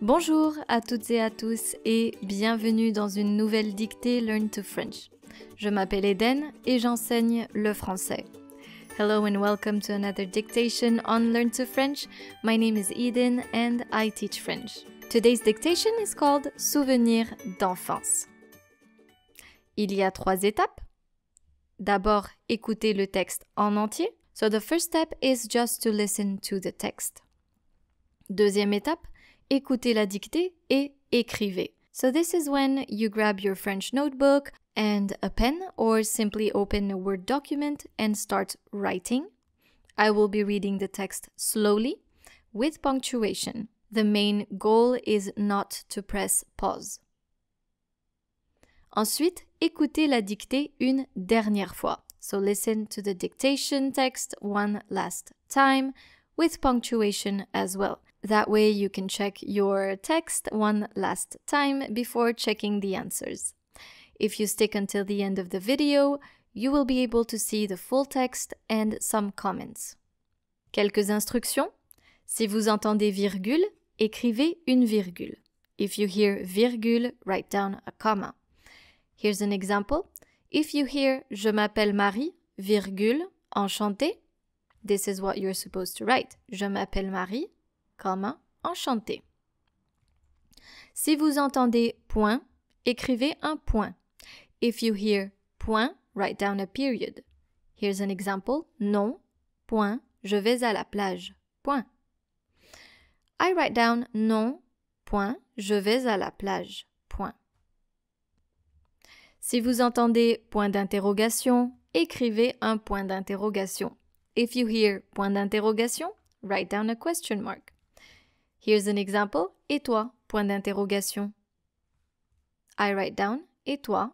Bonjour à toutes et à tous et bienvenue dans une nouvelle dictée Learn to French. Je m'appelle Eden et j'enseigne le français. Hello and welcome to another dictation on Learn to French. My name is Eden and I teach French. Today's dictation is called Souvenirs d'enfance. Il y a 3 étapes. D'abord, écoutez le texte en entier. So the first step is just to listen to the text. Deuxième étape, écoutez la dictée et écrivez. So this is when you grab your French notebook and a pen or simply open a Word document and start writing. I will be reading the text slowly with punctuation. The main goal is not to press pause. Ensuite, écoutez la dictée une dernière fois. So listen to the dictation text one last time with punctuation as well. That way you can check your text one last time before checking the answers. If you stick until the end of the video, you will be able to see the full text and some comments. Quelques instructions. Si vous entendez virgule, écrivez une virgule. If you hear virgule, write down a comma. Here's an example. If you hear « Je m'appelle Marie, virgule, enchantée », this is what you're supposed to write. « Je m'appelle Marie, comma, enchantée ». Si vous entendez point, écrivez un point. If you hear point, write down a period. Here's an example. Non, point, je vais à la plage, point. I write down non, point, je vais à la plage, point. Si vous entendez point d'interrogation, écrivez un point d'interrogation. If you hear point d'interrogation, write down a question mark. Here's an example. Et toi? Point d'interrogation. I write down et toi?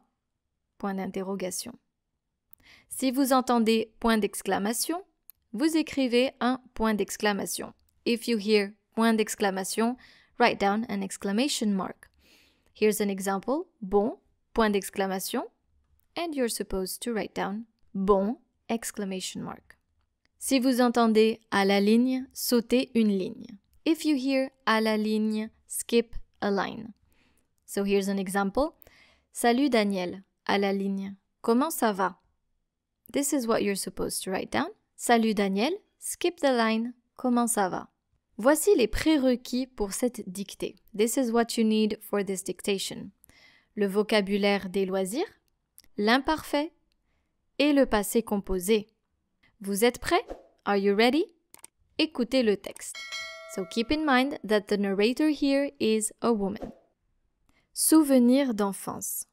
Point d'interrogation. Si vous entendez point d'exclamation, vous écrivez un point d'exclamation. If you hear point d'exclamation, write down an exclamation mark. Here's an example. Bon, point d'exclamation. And you're supposed to write down bon, exclamation mark. Si vous entendez à la ligne, sautez une ligne. If you hear à la ligne, skip a line. So here's an example. Salut Daniel, à la ligne. Comment ça va? This is what you're supposed to write down. Salut Daniel, skip the line. Comment ça va? Voici les prérequis pour cette dictée. This is what you need for this dictation. Le vocabulaire des loisirs, l'imparfait et le passé composé. Vous êtes prêts? Are you ready? Écoutez le texte. So keep in mind that the narrator here is a woman. Souvenirs d'enfance.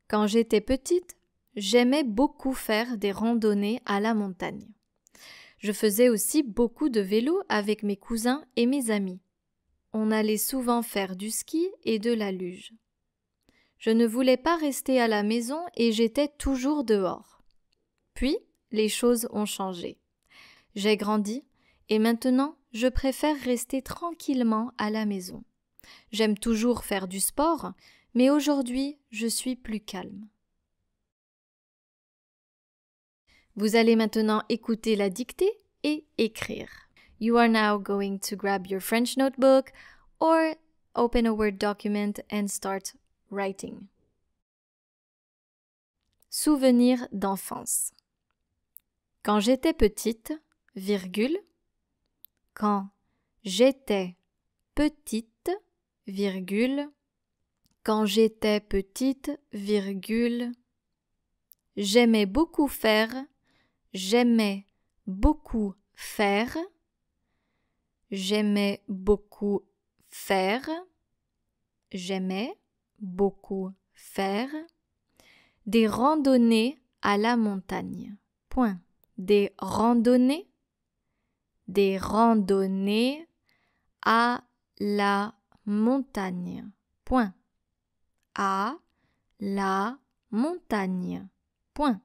Quand j'étais petite, j'aimais beaucoup faire des randonnées à la montagne. Je faisais aussi beaucoup de vélo avec mes cousins et mes amis. On allait souvent faire du ski et de la luge. Je ne voulais pas rester à la maison et j'étais toujours dehors. Puis, les choses ont changé. J'ai grandi et maintenant, je préfère rester tranquillement à la maison. J'aime toujours faire du sport, mais aujourd'hui, je suis plus calme. Vous allez maintenant écouter la dictée et écrire. You are now going to grab your French notebook or open a Word document and start writing. Souvenirs d'enfance. Quand j'étais petite, virgule, quand j'étais petite, virgule, quand j'étais petite, virgule, j'aimais beaucoup faire, j'aimais beaucoup faire, j'aimais beaucoup faire, j'aimais beaucoup faire, des randonnées à la montagne. Point. Des randonnées à la montagne. Point. À la montagne. Point.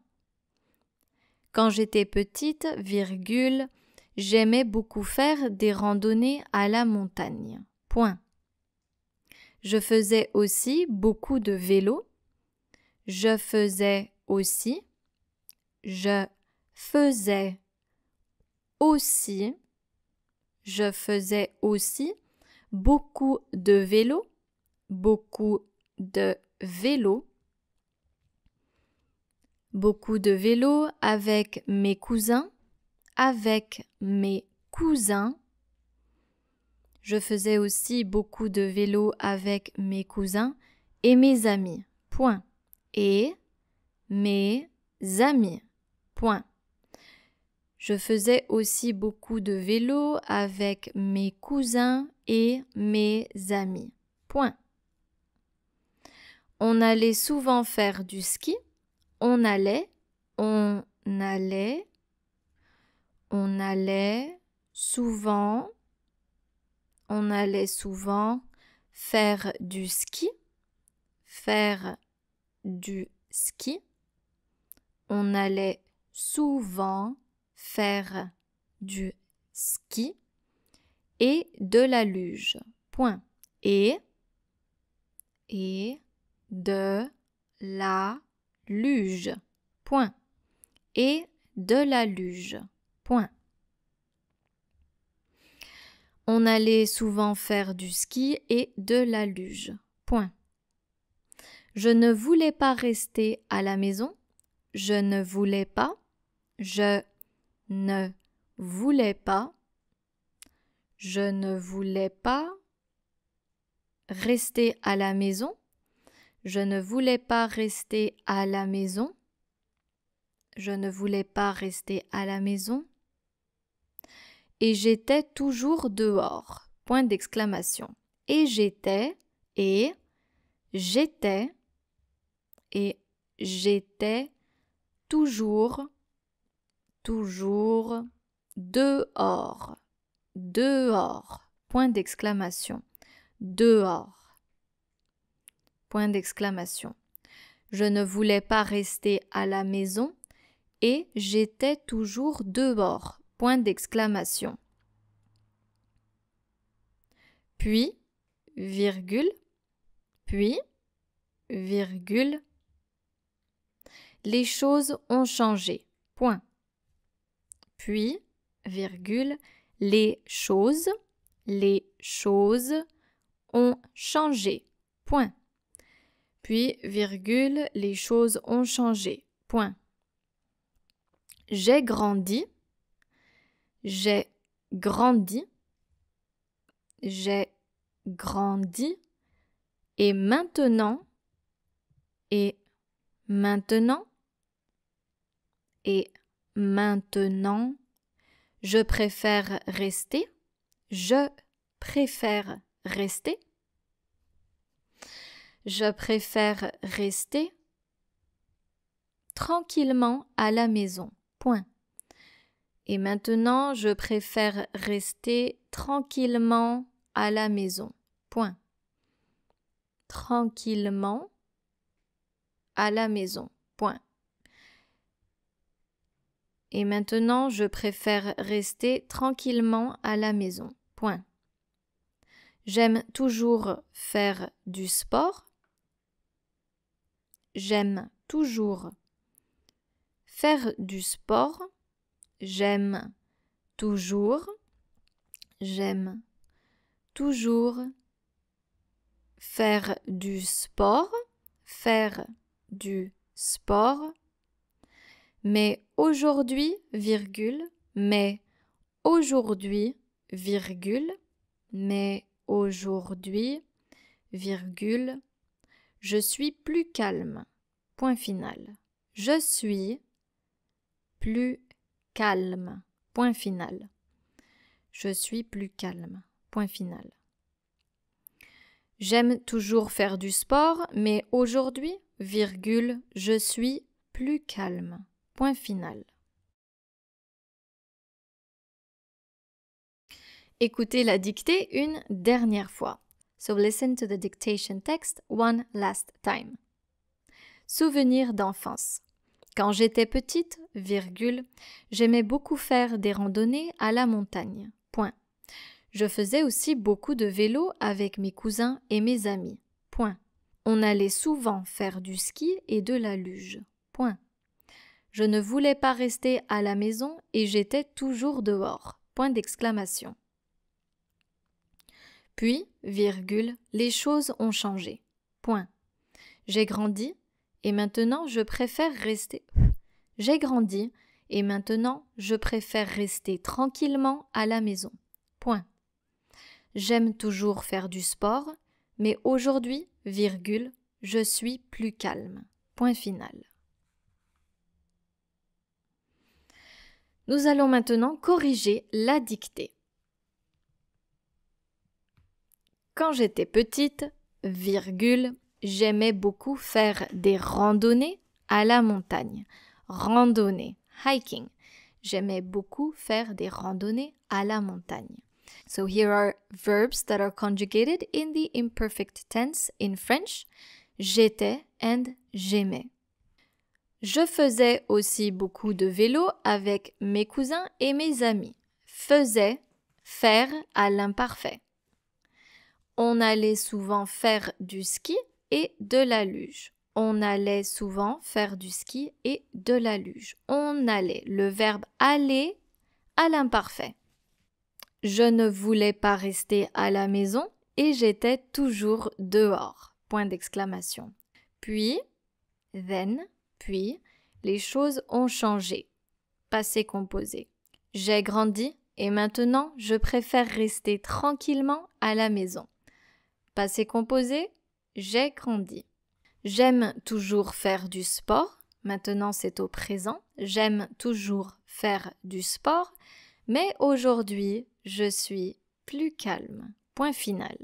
Quand j'étais petite, virgule, j'aimais beaucoup faire des randonnées à la montagne. Point. Je faisais aussi beaucoup de vélo. Je faisais aussi beaucoup de vélos, beaucoup de vélos. Beaucoup de vélos avec mes cousins, avec mes cousins. Je faisais aussi beaucoup de vélos avec mes cousins et mes amis. Point. Et mes amis. Point. Je faisais aussi beaucoup de vélos avec mes cousins et mes amis. Point. On allait souvent faire du ski. On allait souvent faire du ski. On allait souvent faire du ski et de la luge. Point. Et de la luge. Point. Et de la luge. Point. On allait souvent faire du ski et de la luge. Point. Je ne voulais pas rester à la maison. Je ne voulais pas. Je ne voulais pas. Je ne voulais pas rester à la maison. Je ne voulais pas rester à la maison. Je ne voulais pas rester à la maison. Et j'étais toujours dehors. Point d'exclamation. Et j'étais toujours dehors. Dehors. Point d'exclamation. Dehors. Point d'exclamation. Je ne voulais pas rester à la maison et j'étais toujours dehors. Point d'exclamation. Puis, virgule, les choses ont changé. Point. Puis, virgule, les choses ont changé. Point. Puis, virgule, les choses ont changé. Point. J'ai grandi et maintenant, je préfère rester tranquillement à la maison. Point. Et maintenant, je préfère rester tranquillement à la maison. Point. Tranquillement à la maison. Point. Et maintenant, je préfère rester tranquillement à la maison. Point. J'aime toujours faire du sport. J'aime toujours faire du sport. J'aime toujours faire du sport. Mais aujourd'hui, je suis plus calme. Point final. Je suis plus calme. Point final. Je suis plus calme. Point final. J'aime toujours faire du sport, mais aujourd'hui, je suis plus calme. Point final. Écoutez la dictée une dernière fois. So listen to the dictation text one last time. Souvenir d'enfance. Quand j'étais petite, j'aimais beaucoup faire des randonnées à la montagne. Point. Je faisais aussi beaucoup de vélo avec mes cousins et mes amis. Point. On allait souvent faire du ski et de la luge. Point. Je ne voulais pas rester à la maison et j'étais toujours dehors. Point d'exclamation. Puis, virgule, les choses ont changé. Point. J'ai grandi et maintenant je préfère rester. J'ai grandi et maintenant je préfère rester tranquillement à la maison. Point. J'aime toujours faire du sport, mais aujourd'hui, virgule, je suis plus calme. Point final. Nous allons maintenant corriger la dictée. Quand j'étais petite, virgule, j'aimais beaucoup faire des randonnées à la montagne. Randonnée, hiking. J'aimais beaucoup faire des randonnées à la montagne. So here are verbs that are conjugated in the imperfect tense in French. J'étais and j'aimais. Je faisais aussi beaucoup de vélo avec mes cousins et mes amis. Faisais, faire à l'imparfait. On allait souvent faire du ski et de la luge. On allait souvent faire du ski et de la luge. On allait, le verbe aller à l'imparfait. Je ne voulais pas rester à la maison et j'étais toujours dehors. Point d'exclamation. Puis, then, puis, les choses ont changé. Passé composé. J'ai grandi et maintenant je préfère rester tranquillement à la maison. Passé composé, j'ai grandi. J'aime toujours faire du sport. Maintenant c'est au présent. J'aime toujours faire du sport. Mais aujourd'hui, je suis plus calme. Point final.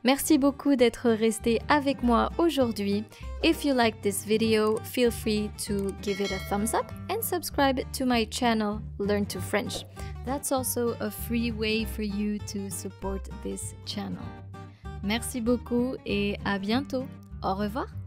Merci beaucoup d'être resté avec moi aujourd'hui. If you like this video, feel free to give it a thumbs up and subscribe to my channel, Learn to French. That's also a free way for you to support this channel. Merci beaucoup et à bientôt. Au revoir.